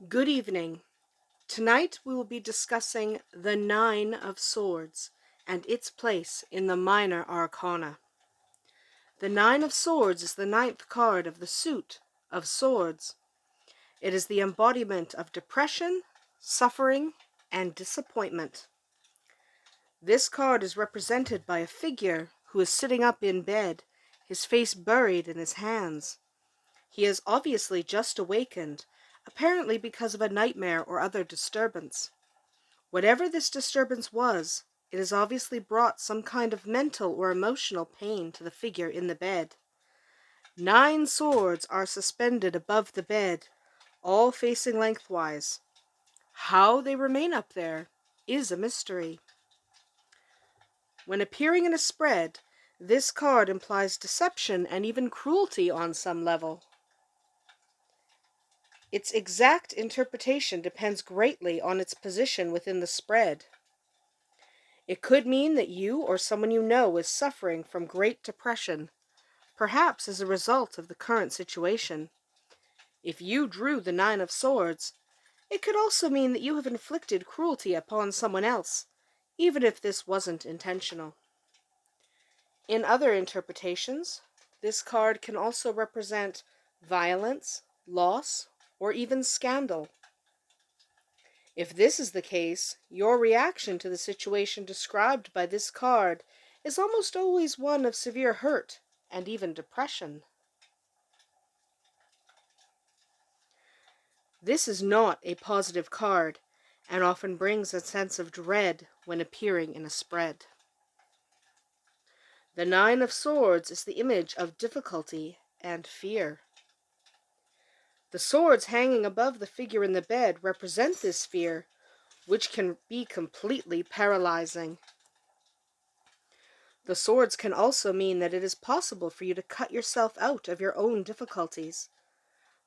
Good evening. Tonight we will be discussing the Nine of Swords and its place in the Minor Arcana. The Nine of Swords is the ninth card of the suit of swords. It is the embodiment of depression, suffering, and disappointment. This card is represented by a figure who is sitting up in bed, his face buried in his hands. He is obviously just awakened, apparently because of a nightmare or other disturbance. Whatever this disturbance was, it has obviously brought some kind of mental or emotional pain to the figure in the bed. 9 swords are suspended above the bed, all facing lengthwise. How they remain up there is a mystery. When appearing in a spread, this card implies deception and even cruelty on some level. Its exact interpretation depends greatly on its position within the spread. It could mean that you or someone you know is suffering from great depression, perhaps as a result of the current situation. If you drew the 9 of Swords, it could also mean that you have inflicted cruelty upon someone else, even if this wasn't intentional. In other interpretations, this card can also represent violence, loss, or even scandal. If this is the case, your reaction to the situation described by this card is almost always one of severe hurt and even depression. This is not a positive card and often brings a sense of dread when appearing in a spread. The 9 of Swords is the image of difficulty and fear. The swords hanging above the figure in the bed represent this fear, which can be completely paralyzing. The swords can also mean that it is possible for you to cut yourself out of your own difficulties.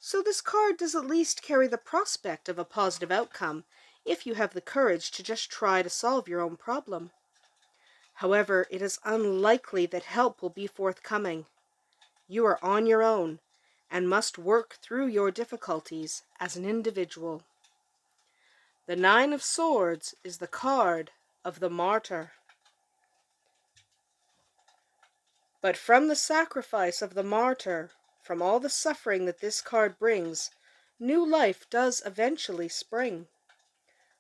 So this card does at least carry the prospect of a positive outcome if you have the courage to just try to solve your own problem. However, it is unlikely that help will be forthcoming. You are on your own and must work through your difficulties as an individual. The 9 of Swords is the card of the martyr. But from the sacrifice of the martyr, from all the suffering that this card brings, new life does eventually spring.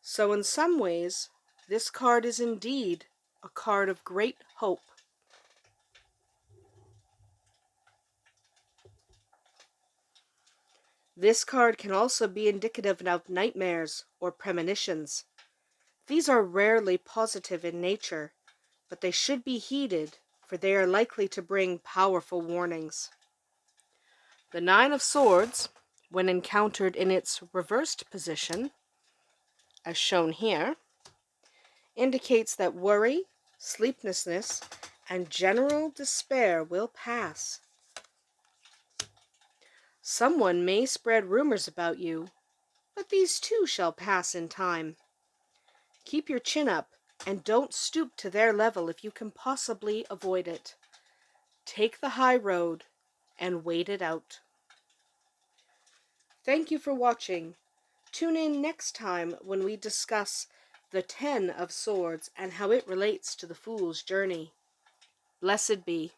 So in some ways, this card is indeed a card of great hope. This card can also be indicative of nightmares or premonitions. These are rarely positive in nature, but they should be heeded, for they are likely to bring powerful warnings. The 9 of Swords, when encountered in its reversed position, as shown here, indicates that worry, sleeplessness, and general despair will pass. Someone may spread rumors about you, but these too shall pass in time. Keep your chin up and don't stoop to their level if you can possibly avoid it. Take the high road and wait it out. Thank you for watching. Tune in next time when we discuss the 10 of Swords and how it relates to the Fool's journey. Blessed be.